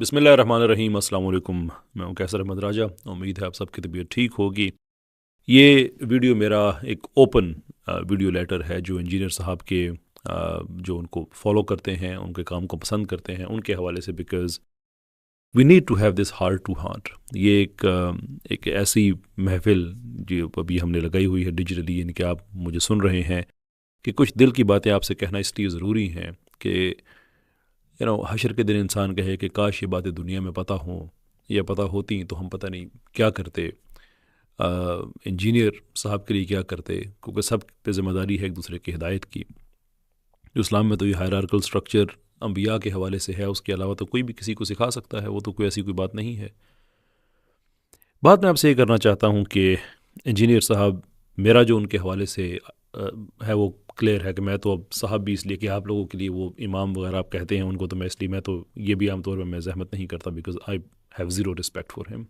بسم اللہ الرحمن الرحیم۔ السلام علیکم، میں ہوں کیسر احمد راجہ۔ امید ہے آپ سب کی طبیعت ٹھیک ہوگی۔ یہ ویڈیو میرا ایک اوپن ویڈیو لیٹر ہے جو انجینئر صاحب کے جو ان کو فالو کرتے ہیں، ان کے کام کو پسند کرتے ہیں، ان کے حوالے سے، because we need to have this heart to heart. یہ ایک ایسی محفل جو ابھی ہم نے لگائی ہوئی ہے ڈیجیٹلی، یعنی کہ آپ مجھے سن رہے ہیں، کہ کچھ دل کی باتیں آپ سے کہنا اس لیے ضروری ہیں کہ حشر کے دن انسان کہے کہ کاش یہ باتیں دنیا میں پتہ ہوں، یا پتہ ہوتی تو ہم پتہ نہیں کیا کرتے، انجینئر صاحب کے لیے کیا کرتے، کیونکہ سب پہ ذمہ داری ہے ایک دوسرے کی ہدایت کی۔ جو اسلام میں تو یہ ہائرارکل سٹرکچر انبیاء کے حوالے سے ہے، اس کے علاوہ تو کوئی بھی کسی کو سکھا سکتا ہے، وہ تو کوئی ایسی کوئی بات نہیں ہے۔ بات میں آپ سے یہ کرنا چاہتا ہوں کہ انجینئر صاحب، میرا جو ان کے حوالے سے ہے وہ کلیئر ہے کہ میں تو اب صاحب بھی اس لیے کہ آپ لوگوں کے لیے وہ امام وغیرہ آپ کہتے ہیں ان کو، تو میں اس لیے، میں تو یہ بھی عام طور پہ میں زحمت نہیں کرتا، because I have zero respect for ہم۔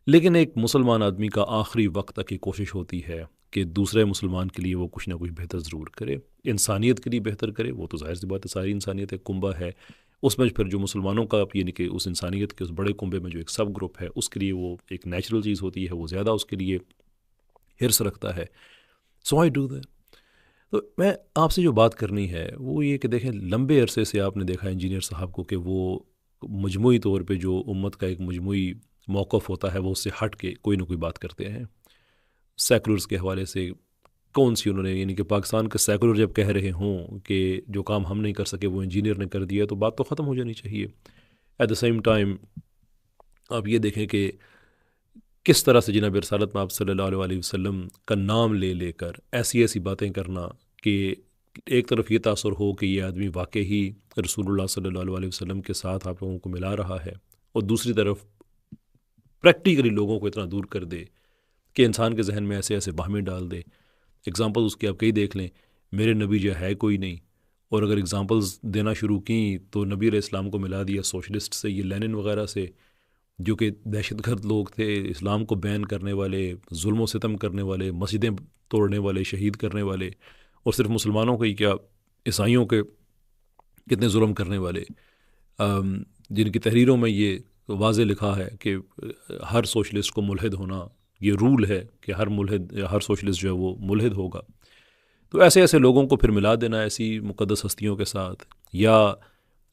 لیکن ایک مسلمان آدمی کا آخری وقت تک یہ کوشش ہوتی ہے کہ دوسرے مسلمان کے لیے وہ کچھ نہ کچھ بہتر ضرور کرے، انسانیت کے لیے بہتر کرے۔ وہ تو ظاہر سی بات ہے، ساری انسانیت ایک کنبہ ہے، اس میں پھر جو مسلمانوں کا یعنی کہ اس انسانیت کے اس بڑے کنبے میں جو ایک سب گروپ ہے، اس کے لیے وہ ایک نیچرل چیز ہوتی ہے، وہ زیادہ اس کے لیے حرص رکھتا ہے۔ سو آئی ڈو دیٹ۔ تو میں آپ سے جو بات کرنی ہے وہ یہ کہ دیکھیں، لمبے عرصے سے آپ نے دیکھا انجینئر صاحب کو کہ وہ مجموعی طور پہ جو امت کا ایک مجموعی موقف ہوتا ہے وہ اس سے ہٹ کے کوئی نہ کوئی بات کرتے ہیں۔ سیکولرز کے حوالے سے کون سی انہوں نے، یعنی کہ پاکستان کے سیکولر جب کہہ رہے ہوں کہ جو کام ہم نہیں کر سکے وہ انجینئر نے کر دیا، تو بات تو ختم ہو جانی چاہیے۔ ایٹ دا سیم ٹائم آپ یہ دیکھیں کہ کس طرح سے جناب رسالت میں آپ صلی اللہ علیہ وسلم کا نام لے لے کر ایسی ایسی باتیں کرنا کہ ایک طرف یہ تاثر ہو کہ یہ آدمی واقعی رسول اللہ صلی اللہ علیہ وسلم کے ساتھ آپ لوگوں کو ملا رہا ہے، اور دوسری طرف پریکٹیکلی لوگوں کو اتنا دور کر دے کہ انسان کے ذہن میں ایسے ایسے وہمیں ڈال دے۔ اگزامپل اس کی آپ کئی دیکھ لیں، میرے نبی جو ہے کوئی نہیں، اور اگر اگزامپلز دینا شروع کیں تو نبی علیہ السلام کو ملا دیا سوشلسٹ سے، یہ لینن وغیرہ سے، جو کہ دہشت گرد لوگ تھے، اسلام کو بین کرنے والے، ظلم و ستم کرنے والے، مسجدیں توڑنے والے، شہید کرنے والے، اور صرف مسلمانوں کے ہی کیا، عیسائیوں کے کتنے ظلم کرنے والے، جن کی تحریروں میں یہ واضح لکھا ہے کہ ہر سوشلسٹ کو ملحد ہونا، یہ رول ہے کہ ہر ملحد یا ہر سوشلسٹ جو ہے وہ ملحد ہوگا۔ تو ایسے ایسے لوگوں کو پھر ملا دینا ایسی مقدس ہستیوں کے ساتھ، یا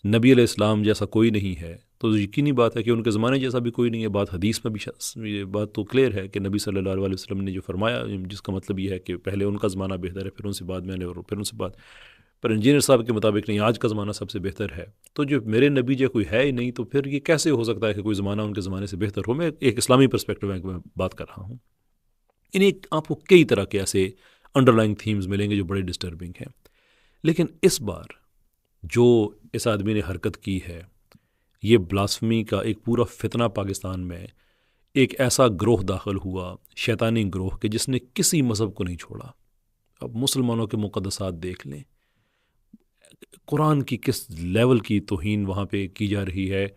نبی علیہ السلام جیسا کوئی نہیں ہے، تو یقینی بات ہے کہ ان کے زمانے جیسا بھی کوئی نہیں ہے۔ بات حدیث میں بھی یہ بات تو کلیئر ہے کہ نبی صلی اللہ علیہ وسلم نے جو فرمایا، جس کا مطلب یہ ہے کہ پہلے ان کا زمانہ بہتر ہے، پھر ان سے بعد میں نے، اور پھر ان سے بعد، پر انجینئر صاحب کے مطابق نہیں، آج کا زمانہ سب سے بہتر ہے۔ تو جو میرے نبی جو کوئی ہے ہی نہیں، تو پھر یہ کیسے ہو سکتا ہے کہ کوئی زمانہ ان کے زمانے سے بہتر ہو؟ میں ایک اسلامی پرسپیکٹو میں بات کر رہا ہوں۔ یعنی آپ کو کئی طرح کے ایسے انڈر لائنگ تھیمز ملیں گے جو بڑے ڈسٹربنگ ہیں، لیکن اس بار جو اس آدمی نے حرکت کی ہے، یہ بلاسفمی کا ایک پورا فتنہ پاکستان میں، ایک ایسا گروہ داخل ہوا، شیطانی گروہ، کہ جس نے کسی مذہب کو نہیں چھوڑا۔ اب مسلمانوں کے مقدسات دیکھ لیں، قرآن کی کس لیول کی توہین وہاں پہ کی جا رہی ہے۔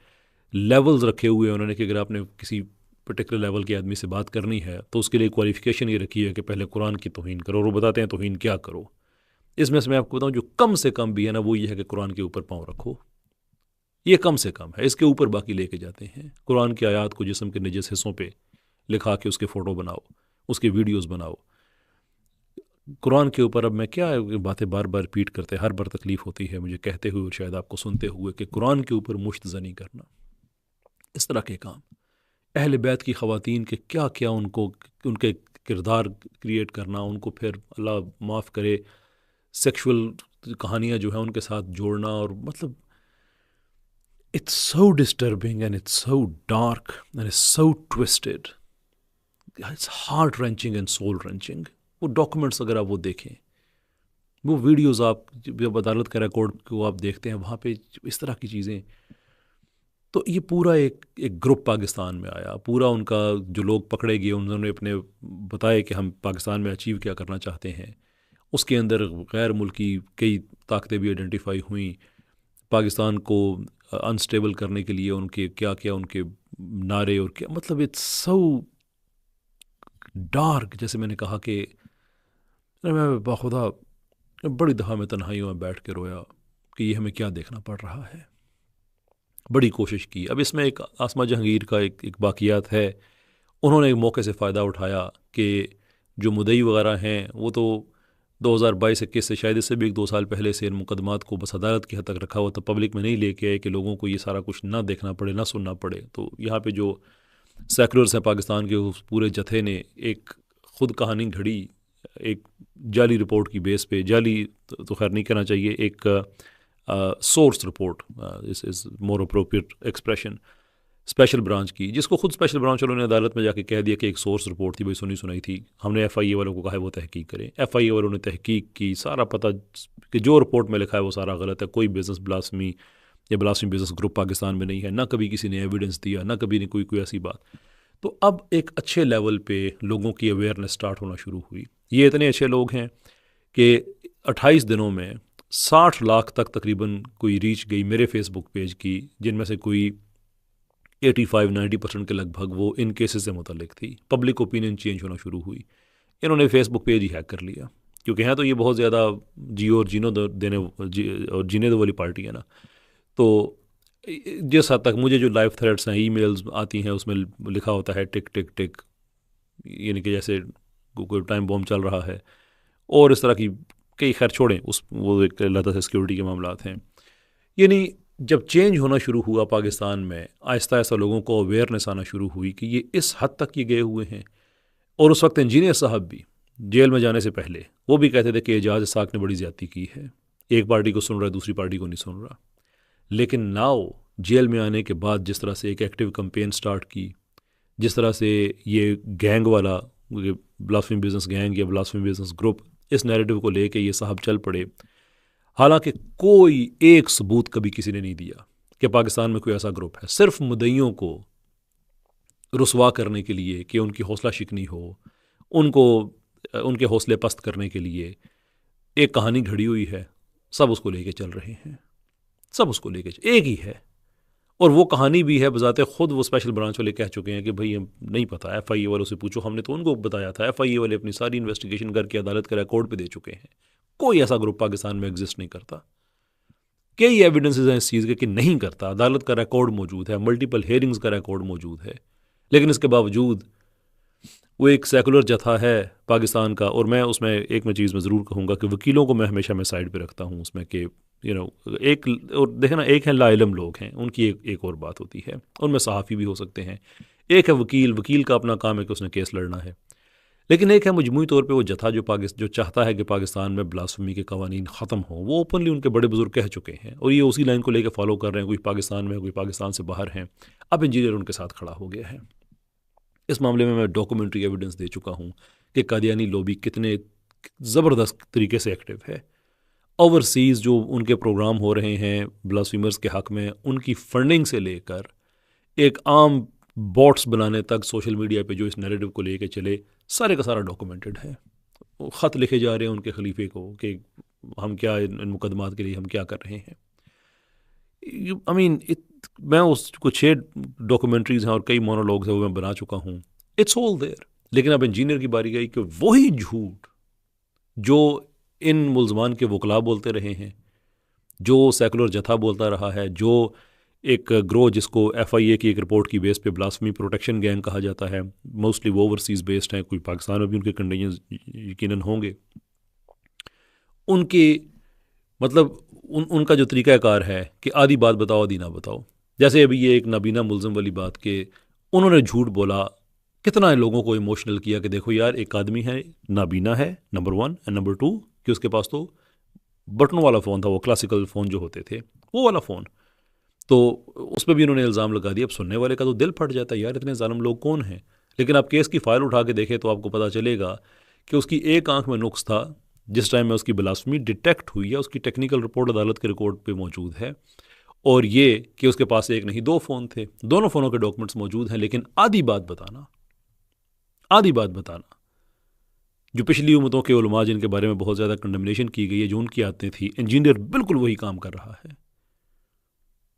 لیولز رکھے ہوئے انہوں نے کہ اگر آپ نے کسی پرٹیکولر لیول کے آدمی سے بات کرنی ہے تو اس کے لیے کوالیفیکیشن یہ رکھی ہے کہ پہلے قرآن کی توہین کرو، اور وہ بتاتے ہیں توہین کیا کرو۔ اس میں سے میں آپ کو بتاؤں جو کم سے کم بھی ہے نا، وہ یہ ہے کہ قرآن کے اوپر پاؤں رکھو، یہ کم سے کم ہے۔ اس کے اوپر باقی لے کے جاتے ہیں قرآن کی آیات کو جسم کے نجس حصوں پہ لکھا کے اس کے فوٹو بناؤ، اس کے ویڈیوز بناؤ۔ قرآن کے اوپر اب میں کیا باتیں بار بار ریپیٹ کرتے، ہر بار تکلیف ہوتی ہے مجھے کہتے ہوئے اور شاید آپ کو سنتے ہوئے، کہ قرآن کے اوپر مشت زنی کرنا، اس طرح کے کام، اہل بیت کی خواتین کے کیا کیا ان کو، ان کے کردار کریٹ کرنا، ان کو پھر اللہ معاف کرے سیکشول کہانیاں جو ہیں ان کے ساتھ جوڑنا، اور مطلب it's so disturbing and it's so dark and it's so twisted, it's heart wrenching and soul wrenching. وہ ڈاکومنٹس اگر آپ وہ دیکھیں، وہ ویڈیوز آپ جب عدالت کا ریکارڈ کو آپ دیکھتے ہیں، وہاں پہ اس طرح کی چیزیں، تو یہ پورا ایک گروپ پاکستان میں آیا، پورا ان کا جو لوگ پکڑے گئے، انہوں نے اپنے بتائے کہ ہم پاکستان میں اچیو کیا کرنا چاہتے ہیں۔ اس کے اندر غیر ملکی کئی طاقتیں بھی آئیڈینٹیفائی ہوئیں، پاکستان کو انسٹیبل کرنے کے لیے ان کے کیا کیا ان کے نعرے، اور کیا مطلب اٹس سو ڈارک۔ جیسے میں نے کہا کہ میں باخدا بڑی دفعہ میں تنہائیوں میں بیٹھ کے رویا کہ یہ ہمیں کیا دیکھنا پڑ رہا ہے۔ بڑی کوشش کی. اب اس میں ایک آسمہ جہانگیر کا ایک باقیات ہے. انہوں نے ایک موقع سے فائدہ اٹھایا کہ جو مدعی وغیرہ ہیں وہ تو 2022-21 سے شاید اس سے بھی 1-2 سال پہلے سے ان مقدمات کو بس عدالت کی حد تک رکھا ہوا، تو پبلک میں نہیں لے کے آئے کہ لوگوں کو یہ سارا کچھ نہ دیکھنا پڑے، نہ سننا پڑے. تو یہاں پہ جو سیکولرز ہیں پاکستان کے، اس پورے جتھے نے ایک خود کہانی گھڑی، ایک جعلی رپورٹ کی بیس پہ، جعلی تو خیر نہیں کہنا چاہیے، ایک source report is more appropriate expression, special branch کی، جس کو خود اسپیشل برانچ والوں نے عدالت میں جا کے کہہ دیا کہ ایک سورس رپورٹ تھی، بھائی سنی سنائی تھی. ہم نے ایف آئی اے والوں کو کہا ہے وہ تحقیق کریں. ایف آئی اے والوں نے تحقیق کی، سارا پتہ کہ جو رپورٹ میں لکھا ہے وہ سارا غلط ہے. کوئی بزنس بلاسفمی یا بلاسفمی بزنس گروپ پاکستان میں نہیں ہے، نہ کبھی کسی نے ایویڈنس دیا، نہ کبھی نے کوئی ایسی بات. تو اب ایک اچھے لیول پہ لوگوں کی اویئرنیس سٹارٹ ہونا شروع ہوئی. یہ اتنے اچھے لوگ ہیں کہ 28 دنوں میں 60 لاکھ تک تقریباً کوئی ریچ گئی میرے فیس بک پیج کی، جن میں سے کوئی 85-90% کے لگ بھگ وہ ان کیسز سے متعلق تھی. پبلک اوپینین چینج ہونا شروع ہوئی. انہوں نے فیس بک پیج ہی ہیک کر لیا، کیونکہ ہیں تو یہ بہت زیادہ جیو اور جینے دو والی پارٹی ہے نا. تو جس حد تک مجھے جو لائیو تھریڈس ہیں، ای میلز آتی ہیں، اس میں لکھا ہوتا ہے ٹک ٹک ٹک، یعنی کہ جیسے کوئی ٹائم بوم چل رہا ہے، اور اس طرح کی کئی، خیر چھوڑیں، وہ ایک اللہ سے سیکیورٹی کے معاملات ہیں. یعنی جب چینج ہونا شروع ہوا پاکستان میں، آہستہ آہستہ لوگوں کو اویئرنیس آنا شروع ہوئی کہ یہ اس حد تک یہ گئے ہوئے ہیں. اور اس وقت انجینئر صاحب بھی جیل میں جانے سے پہلے وہ بھی کہتے تھے کہ اعجاز اسحاق نے بڑی زیادتی کی ہے، ایک پارٹی کو سن رہا ہے، دوسری پارٹی کو نہیں سن رہا. لیکن ناؤ جیل میں آنے کے بعد جس طرح سے ایک ایکٹیو کمپین سٹارٹ کی، جس طرح سے یہ گینگ والا بلاسفمی بزنس گینگ یا بلاسفمی بزنس گروپ اس نیریٹو کو لے کے یہ صاحب چل پڑے، حالانکہ کوئی ایک ثبوت کبھی کسی نے نہیں دیا کہ پاکستان میں کوئی ایسا گروپ ہے. صرف مدعیوں کو رسوا کرنے کے لیے کہ ان کی حوصلہ شکنی ہو، ان کے حوصلے پست کرنے کے لیے ایک کہانی گھڑی ہوئی ہے. سب اس کو لے کے چل رہے ہیں، سب اس کو لے کے ایک ہی ہے. اور وہ کہانی بھی ہے بذات خود وہ اسپیشل برانچ والے کہہ چکے ہیں کہ بھئی ہم نہیں پتہ، ایف آئی اے والوں سے پوچھو، ہم نے تو ان کو بتایا تھا. ایف آئی اے والے اپنی ساری انویسٹیگیشن کر کے عدالت کے ریکارڈ پہ دے چکے ہیں. کوئی ایسا گروپ پاکستان میں ایگزسٹ نہیں کرتا. کئی ایویڈنسز ہیں اس چیز کے کہ نہیں کرتا. عدالت کا ریکارڈ موجود ہے، ملٹیپل ہیئرنگز کا ریکارڈ موجود ہے. لیکن اس کے باوجود وہ ایک سیکولر جتھا ہے پاکستان کا. اور میں اس میں ایک چیز میں ضرور کہوں گا کہ وکیلوں کو میں ہمیشہ سائڈ پہ رکھتا ہوں اس میں کہ ایک، اور دیکھیں نا، ایک ہے لا علم لوگ ہیں، ان کی ایک اور بات ہوتی ہے، ان میں صحافی بھی ہو سکتے ہیں. ایک ہے وکیل کا اپنا کام ہے کہ اس نے کیس لڑنا ہے. لیکن ایک ہے مجموعی طور پہ وہ جتھا جو چاہتا ہے کہ پاکستان میں بلاسفمی کے قوانین ختم ہوں. وہ اوپنلی ان کے بڑے بزرگ کہہ چکے ہیں، اور یہ اسی لائن کو لے کے فالو کر رہے ہیں. کوئی پاکستان میں، کوئی پاکستان سے باہر ہیں. اب انجینئر ان کے ساتھ کھڑا ہو گیا ہے. اس معاملے میں ڈاکومنٹری ایویڈنس دے چکا ہوں کہ قادیانی لوبی کتنے زبردست طریقے سے ایکٹیو ہے. اوورسیز جو ان کے پروگرام ہو رہے ہیں بلاسفیمرز کے حق میں، ان کی فنڈنگ سے لے کر ایک عام باٹس بنانے تک سوشل میڈیا پہ جو اس نیریٹو کو لے کے چلے، سارے کا سارا ڈاکومنٹڈ ہے. خط لکھے جا رہے ہیں ان کے خلیفے کو کہ ہم کیا ان مقدمات کے لیے ہم کیا کر رہے ہیں. میں اس کو 6 ڈاکومنٹریز ہیں اور کئی مونولوگز ہیں وہ میں بنا چکا ہوں. It's all there. لیکن اب انجینئر کی باری گئی کہ وہی جھوٹ جو ان ملزمان کے وکلاء بولتے رہے ہیں، جو سیکولر جتھا بولتا رہا ہے، جو ایک گروہ جس کو ایف آئی اے کی ایک رپورٹ کی بیس پہ بلاسفمی پروٹیکشن گینگ کہا جاتا ہے، موسٹلی وہ اوورسیز بیسڈ ہیں، کوئی پاکستان میں بھی ان کے کنڈیشنز یقیناً ہوں گے. ان کے مطلب ان کا جو طریقہ کار ہے کہ آدھی بات بتاؤ آدھی نہ بتاؤ. جیسے ابھی یہ ایک نابینا ملزم والی بات کہ انہوں نے جھوٹ بولا، کتنا لوگوں کو ایموشنل کیا کہ دیکھو یار، ایک آدمی ہے نابینا ہے، نمبر 1، اینڈ نمبر 2 کہ اس کے پاس تو بٹنوں والا فون تھا، وہ کلاسیکل فون جو ہوتے تھے وہ والا فون. تو اس پہ بھی انہوں نے الزام لگا دیا. اب سننے والے کا تو دل پھٹ جاتا ہے، یار اتنے ظالم لوگ کون ہیں. لیکن آپ کیس کی فائل اٹھا کے دیکھیں تو آپ کو پتہ چلے گا کہ اس کی ایک آنکھ میں نقص تھا. جس ٹائم میں اس کی بلاسفمی ڈیٹیکٹ ہوئی ہے، اس کی ٹیکنیکل رپورٹ عدالت کے ریکارڈ پہ موجود ہے. اور یہ کہ اس کے پاس ایک نہیں 2 فون تھے، دونوں فونوں کے ڈاکومنٹس موجود ہیں. لیکن آدھی بات بتانا جو پچھلی امتوں کے علماء جن کے بارے میں بہت زیادہ کنڈمنیشن کی گئی ہے، جو ان کی عادتیں تھیں، انجینئر بالکل وہی کام کر رہا ہے.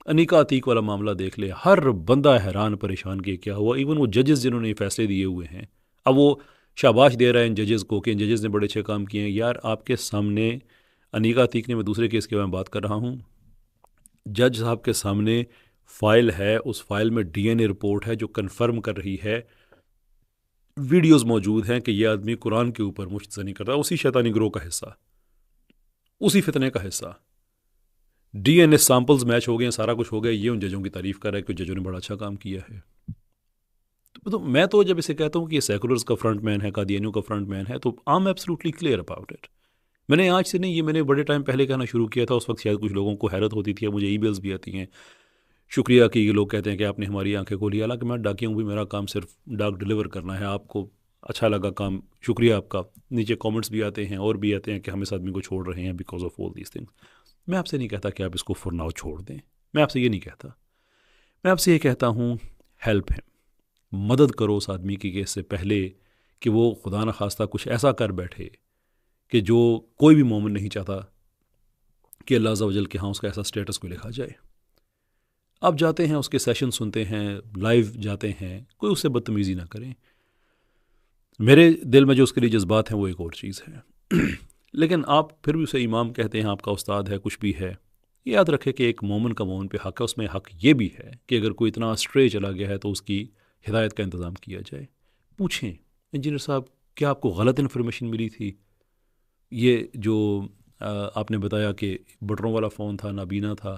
انیکا عتیق والا معاملہ دیکھ لے، ہر بندہ حیران پریشان کہ کیا ہوا. ایون وہ ججز جنہوں نے یہ فیصلے دیے ہوئے ہیں، اب وہ شاباش دے رہا ہے ان ججز کو کہ ان ججز نے بڑے اچھے کام کیے ہیں. یار آپ کے سامنے انیکا عتیق نے، میں دوسرے کیس کے بارے میں بات کر رہا ہوں، جج صاحب کے سامنے فائل ہے، اس فائل میں ڈی این اے رپورٹ ہے جو کنفرم کر رہی ہے، ویڈیوز موجود ہیں کہ یہ آدمی قرآن کے اوپر مشتزنی کرتا ہے، اسی شیطانی گروہ کا حصہ، اسی فتنے کا حصہ. ڈی این اے سیمپلز میچ ہو گئے ہیں، سارا کچھ ہو گیا. یہ ان ججوں کی تعریف کر رہا ہے کہ ججوں نے بڑا اچھا کام کیا ہے. تو میں تو جب اسے کہتا ہوں کہ یہ سیکولرز کا فرنٹ مین ہے، قادیانیوں کا فرنٹ مین ہے، تو I am absolutely clear about it. میں نے آج سے نہیں، یہ میں نے بڑے ٹائم پہلے کہنا شروع کیا تھا. اس وقت شاید کچھ لوگوں کو حیرت ہوتی تھی، مجھے ای میلز بھی آتی ہیں شکریہ کہ یہ لوگ کہتے ہیں کہ آپ نے ہماری آنکھیں کھولی. حالانکہ میں ڈاکیوں بھی، میرا کام صرف ڈاک ڈلیور کرنا ہے. آپ کو اچھا لگا کام، شکریہ آپ کا. نیچے کامنٹس بھی آتے ہیں اور بھی آتے ہیں کہ ہم اس آدمی کو چھوڑ رہے ہیں because of all these things. میں آپ سے نہیں کہتا کہ آپ اس کو فار ناؤ چھوڑ دیں، میں آپ سے یہ نہیں کہتا. میں آپ سے یہ کہتا ہوں ہیلپ ہم، مدد کرو اس آدمی کی، کہ اس سے پہلے کہ وہ خدا نخواستہ کچھ ایسا کر بیٹھے کہ جو کوئی بھی مومن نہیں چاہتا کہ اللہ عز و جل کے ہاں اس کا ایسا سٹیٹس کو لکھا جائے. آپ جاتے ہیں، اس کے سیشن سنتے ہیں، لائیو جاتے ہیں، کوئی اس سے بدتمیزی نہ کریں. میرے دل میں جو اس کے لیے جذبات ہیں وہ ایک اور چیز ہے. لیکن آپ پھر بھی اسے امام کہتے ہیں، آپ کا استاد ہے، کچھ بھی ہے. یاد رکھے کہ ایک مومن کا مومن پہ حق ہے. اس میں حق یہ بھی ہے کہ اگر کوئی اتنا اسٹرے چلا گیا ہے تو اس کی ہدایت کا انتظام کیا جائے. پوچھیں انجینئر صاحب کیا آپ کو غلط انفارمیشن ملی تھی؟ یہ جو آپ نے بتایا کہ بٹروں والا فون تھا، نابینا تھا،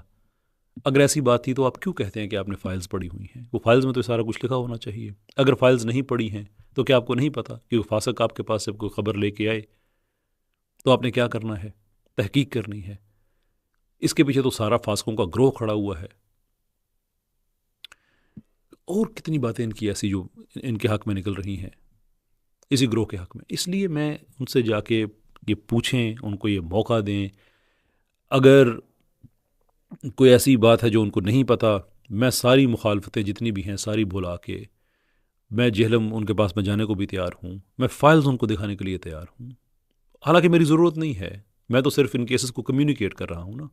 اگر ایسی بات تھی تو آپ کیوں کہتے ہیں کہ آپ نے فائلز پڑھی ہوئی ہیں؟ وہ فائلز میں تو سارا کچھ لکھا ہونا چاہیے. اگر فائلز نہیں پڑھی ہیں تو کیا آپ کو نہیں پتا کہ وہ فاسق آپ کے پاس سے کوئی خبر لے کے آئے تو آپ نے کیا کرنا ہے؟ تحقیق کرنی ہے. اس کے پیچھے تو سارا فاسقوں کا گروہ کھڑا ہوا ہے. اور کتنی باتیں ان کی ایسی جو ان کے حق میں نکل رہی ہیں، اسی گروہ کے حق میں. اس لیے میں ان سے جا کے یہ پوچھیں، ان کو یہ موقع دیں. اگر کوئی ایسی بات ہے جو ان کو نہیں پتا، میں ساری مخالفتیں جتنی بھی ہیں ساری بھلا کے میں جہلم ان کے پاس میں جانے کو بھی تیار ہوں. میں فائلز ان کو دکھانے کے لیے تیار ہوں. حالانکہ میری ضرورت نہیں ہے، میں تو صرف ان کیسز کو کمیونیکیٹ کر رہا ہوں نا.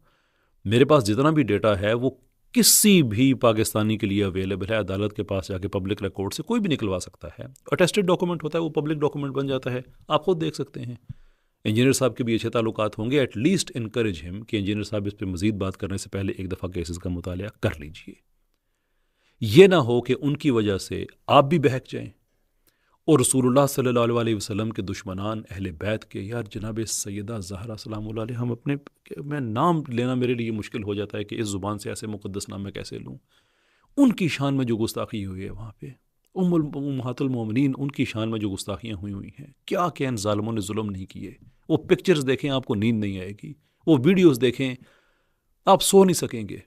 میرے پاس جتنا بھی ڈیٹا ہے وہ کسی بھی پاکستانی کے لیے اویلیبل ہے. عدالت کے پاس جا کے پبلک ریکارڈ سے کوئی بھی نکلوا سکتا ہے. اٹیسٹڈ ڈاکومنٹ ہوتا ہے، وہ پبلک ڈاکومنٹ بن جاتا ہے، آپ خود دیکھ سکتے ہیں. انجینئر صاحب کے بھی اچھے تعلقات ہوں گے. ایٹ لیسٹ انکریج ہم کہ انجینئر صاحب اس پہ مزید بات کرنے سے پہلے ایک دفعہ کیسز کا مطالعہ کر لیجئے. یہ نہ ہو کہ ان کی وجہ سے آپ بھی بہک جائیں اور رسول اللہ صلی اللہ علیہ وسلم کے دشمنان اہل بیت کے، یار جناب سیدہ زہرا سلام اللہ علیہ، ہم اپنے، میں نام لینا میرے لیے مشکل ہو جاتا ہے کہ اس زبان سے ایسے مقدس نام میں کیسے لوں. ان کی شان میں جو گستاخی ہوئی ہے وہاں پہ، امہات المومنین، ان کی شان میں جو گستاخیاں ہوئی ہیں، کیا کہ ان ظالموں نے ظلم نہیں کیے. وہ پکچرز دیکھیں آپ کو نیند نہیں آئے گی، وہ ویڈیوز دیکھیں آپ سو نہیں سکیں گے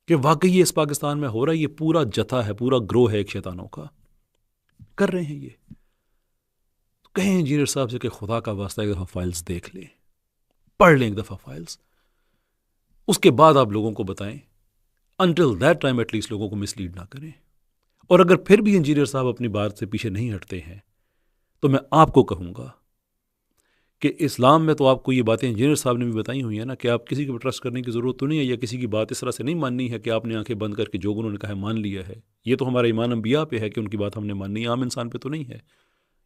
کہ واقعی یہ اس پاکستان میں ہو رہا ہے. یہ پورا جتھا ہے، پورا گروہ ہے ایک شیطانوں کا، کر رہے ہیں یہ. تو کہیں انجینئر صاحب سے کہ خدا کا واسطہ ایک دفعہ فائلز دیکھ لیں، پڑھ لیں ایک دفعہ فائلز، اس کے بعد آپ لوگوں کو بتائیں. Until that time at least لوگوں کو مس لیڈ نہ کریں. اور اگر پھر بھی انجینئر صاحب اپنی بات سے پیچھے نہیں ہٹتے ہیں تو میں آپ کو کہوں گا کہ اسلام میں تو آپ کو یہ باتیں انجینئر صاحب نے بھی بتائی ہوئی ہیں نا، کہ آپ کسی کے ٹرسٹ کرنے کی ضرورت تو نہیں ہے، یا کسی کی بات اس طرح سے نہیں ماننی ہے کہ آپ نے آنکھیں بند کر کے جو انہوں نے کہا ہے مان لیا ہے. یہ تو ہمارا ایمان انبیاء پہ ہے کہ ان کی بات ہم نے ماننی ہے، عام انسان پہ تو نہیں ہے.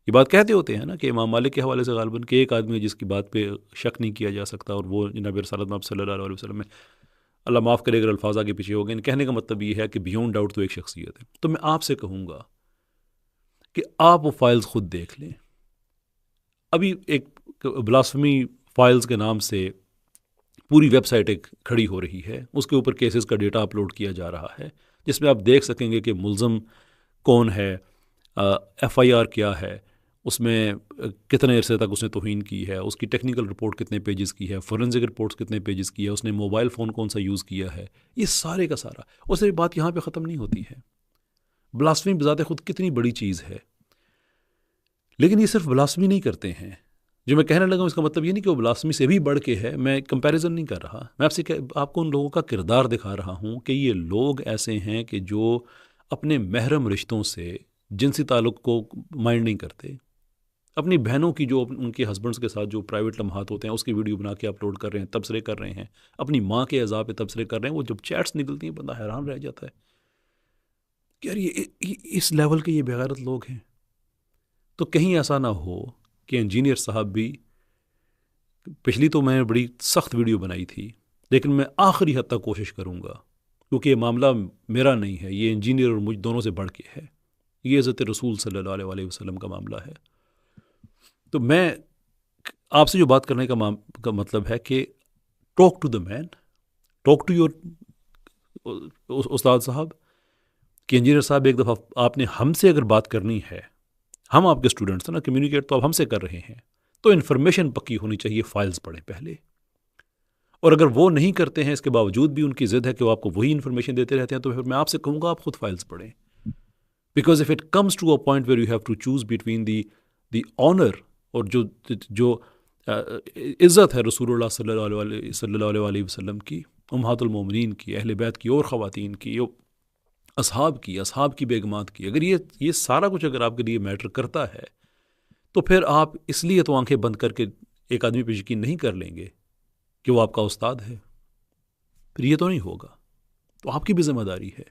یہ بات کہتے ہوتے ہیں نا کہ امام مالک کے حوالے سے غالباً کہ ایک آدمی ہے جس کی بات پہ شک نہیں کیا جا سکتا، اور وہ جناب رسالت محمد صلی اللہ علیہ وسلم میں، اللہ معاف کرے اگر الفاظ آگے پیچھے ہو گئے. کہنے کا مطلب یہ ہے کہ بیونڈ ڈاؤٹ تو ایک شخصیت ہے. تو میں آپ سے کہوں گا کہ آپ وہ فائلز خود دیکھ لیں. ابھی ایک بلاسفمی فائلز کے نام سے پوری ویب سائٹ ایک کھڑی ہو رہی ہے، اس کے اوپر کیسز کا ڈیٹا اپلوڈ کیا جا رہا ہے، جس میں آپ دیکھ سکیں گے کہ ملزم کون ہے، ایف آئی آر کیا ہے، اس میں کتنے عرصے تک اس نے توہین کی ہے، اس کی ٹیکنیکل رپورٹ کتنے پیجز کی ہے، فورنزک رپورٹس کتنے پیجز کی ہے، اس نے موبائل فون کون سا یوز کیا ہے. یہ سارے کا سارا. اور صرف بات یہاں پہ ختم نہیں ہوتی ہے. بلاسفمی بذات خود کتنی بڑی چیز ہے، لیکن یہ صرف بلاسفمی نہیں کرتے ہیں. جو میں کہنے لگا ہوں اس کا مطلب یہ نہیں کہ وہ بلاسفمی سے بھی بڑھ کے ہے. میں کمپیریزن نہیں کر رہا، میں آپ کو ان لوگوں کا کردار دکھا رہا ہوں کہ یہ لوگ ایسے ہیں کہ جو اپنے محرم رشتوں سے جنسی تعلق کو مائنڈ نہیں کرتے. اپنی بہنوں کی جو ان کے ہسبینڈس کے ساتھ جو پرائیویٹ لمحات ہوتے ہیں اس کی ویڈیو بنا کے اپلوڈ کر رہے ہیں، تبصرے کر رہے ہیں، اپنی ماں کے اعضاء پہ تبصرے کر رہے ہیں. وہ جب چیٹس نکلتی ہیں بندہ حیران رہ جاتا ہے کہ یار یہ اس لیول کے یہ بغیرت لوگ ہیں. تو کہیں ایسا نہ ہو کہ انجینئر صاحب بھی، پچھلی تو میں نے بڑی سخت ویڈیو بنائی تھی، لیکن میں آخری حد تک کوشش کروں گا کیونکہ یہ معاملہ میرا نہیں ہے، یہ انجینئر اور مجھ دونوں سے بڑھ کے ہے، یہ حضرت رسول صلی اللہ علیہ وسلم کا معاملہ ہے۔ تو میں آپ سے جو بات کرنے کا مطلب ہے کہ talk to the man, talk to your استاد صاحب، کہ انجینئر صاحب ایک دفعہ آپ نے ہم سے اگر بات کرنی ہے، ہم آپ کے اسٹوڈنٹس ہیں نا، کمیونیکیٹ تو آپ ہم سے کر رہے ہیں، تو انفارمیشن پکی ہونی چاہیے، فائلز پڑھیں پہلے۔ اور اگر وہ نہیں کرتے ہیں، اس کے باوجود بھی ان کی ضد ہے کہ وہ آپ کو وہی انفارمیشن دیتے رہتے ہیں، تو پھر میں آپ سے کہوں گا آپ خود فائلز پڑھیں، because if it comes to a point where you have to choose between the honour اور جو عزت ہے رسول اللہ صلی اللہ علیہ وسلم کی، امہات المومنین کی، اہل بیت کی اور خواتین کی، اصحاب کی بیگمات کی، اگر یہ سارا کچھ اگر آپ کے لیے میٹر کرتا ہے، تو پھر آپ اس لیے تو آنکھیں بند کر کے ایک آدمی پہ یقین نہیں کر لیں گے کہ وہ آپ کا استاد ہے، پھر یہ تو نہیں ہوگا۔ تو آپ کی بھی ذمہ داری ہے،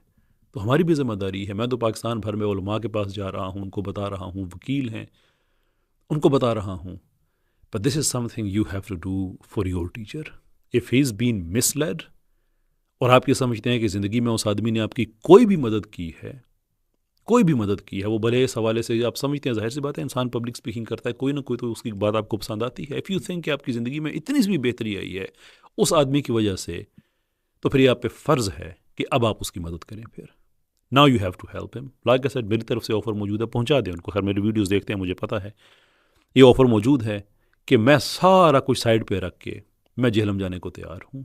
تو ہماری بھی ذمہ داری ہے۔ میں تو پاکستان بھر میں علماء کے پاس جا رہا ہوں، ان کو بتا رہا ہوں، وکیل ہیں ان کو بتا رہا ہوں، but this is something you have to do for your teacher. If he's been misled اور آپ یہ سمجھتے ہیں کہ زندگی میں اس آدمی نے آپ کی کوئی بھی مدد کی ہے، وہ بھلے اس حوالے سے آپ سمجھتے ہیں، ظاہر سی بات ہے انسان پبلک اسپیکنگ کرتا ہے، کوئی نہ کوئی تو اس کی بات آپ کو پسند آتی ہے۔ اف یو تھنک کہ آپ کی زندگی میں اتنی سی بھی بہتری آئی ہے اس آدمی کی وجہ سے، تو پھر یہ آپ پہ فرض ہے کہ اب آپ اس کی مدد کریں۔ پھر now you have to help him. Like I said, میری طرف سے آفر موجود ہے، پہنچا دیں ان کو۔ خیر میری ویڈیوز دیکھتے ہیں، مجھے پتہ ہے یہ آفر موجود ہے کہ میں سارا کچھ سائڈ پہ رکھ کے میں جہلم جانے کو تیار ہوں۔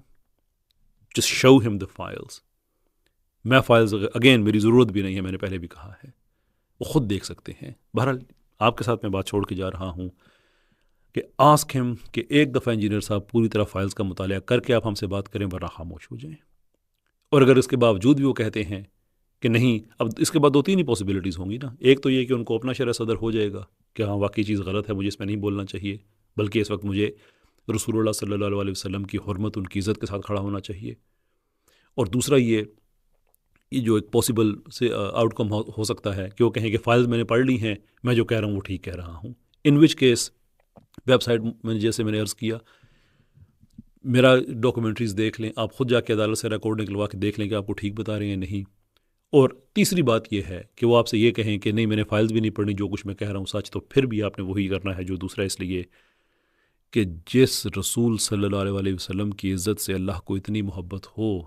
جسٹ شو ہم دا فائلز۔ میں فائلز اگین میری ضرورت بھی نہیں ہے، میں نے پہلے بھی کہا ہے، وہ خود دیکھ سکتے ہیں۔ بہرحال آپ کے ساتھ میں بات چھوڑ کے جا رہا ہوں کہ آسک ہم کہ ایک دفعہ انجینئر صاحب پوری طرح فائلز کا مطالعہ کر کے آپ ہم سے بات کریں، ورنہ خاموش ہو جائیں۔ اور اگر اس کے باوجود بھی وہ کہتے ہیں کہ نہیں، اب اس کے بعد 2-3 ہی پاسبلٹیز ہوں گی نا۔ ایک تو یہ کہ ان کو اپنا شرح صدر ہو جائے گا کہ ہاں واقعی چیز غلط ہے، مجھے اس میں نہیں بولنا چاہیے، بلکہ اس وقت مجھے رسول اللہ صلی اللہ علیہ وسلم کی حرمت، ان کی عزت کے ساتھ کھڑا ہونا چاہیے۔ اور دوسرا یہ جو ایک پاسبل سے آؤٹ کم ہو سکتا ہے کہ وہ کہیں کہ فائلز میں نے پڑھ لی ہیں، میں جو کہہ رہا ہوں وہ ٹھیک کہہ رہا ہوں، ان وچ کیس ویب سائٹ میں جیسے میں نے عرض کیا، میرا ڈاکومنٹریز دیکھ لیں، آپ خود جا کے عدالت سے ریکارڈ نکلوا کے دیکھ لیں کہ آپ کو ٹھیک بتا رہے ہیں نہیں۔ اور تیسری بات یہ ہے کہ وہ آپ سے یہ کہیں کہ نہیں میں نے فائلز بھی نہیں پڑھنی، جو کچھ میں کہہ رہا ہوں سچ، تو پھر بھی آپ نے وہی کرنا ہے جو دوسرا، اس لیے کہ جس رسول صلی اللہ علیہ وسلم کی عزت سے اللہ کو اتنی محبت ہو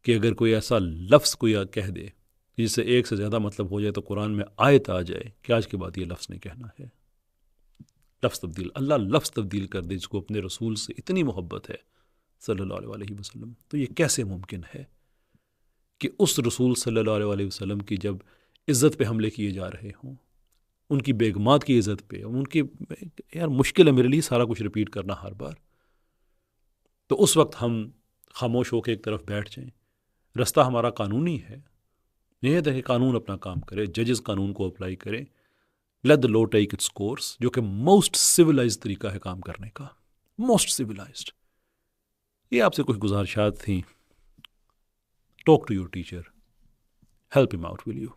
کہ اگر کوئی ایسا لفظ کوئی کہہ دے جس سے ایک سے زیادہ مطلب ہو جائے، تو قرآن میں آیت آ جائے کہ آج کے بعد یہ لفظ نہیں کہنا ہے، لفظ تبدیل، اللہ لفظ تبدیل کر دے جس کو اپنے رسول سے اتنی محبت ہے صلی اللہ علیہ وسلم۔ تو یہ کیسے ممکن ہے کہ اس رسول صلی اللہ علیہ وسلم کی جب عزت پہ حملے کیے جا رہے ہوں، ان کی بیگمات کی عزت پہ، ان کی، یار مشکل ہے میرے لیے سارا کچھ ریپیٹ کرنا ہر بار، تو اس وقت ہم خاموش ہو کے ایک طرف بیٹھ جائیں۔ رستہ ہمارا قانونی ہے، نہیں ہے کہ قانون اپنا کام کرے، ججز قانون کو اپلائی کریں، let the law take its course, جو کہ موسٹ سویلائزڈ طریقہ ہے کام کرنے کا، موسٹ سویلائزڈ۔ یہ آپ سے کچھ گزارشات تھیں۔ Talk to your teacher, help him out will you.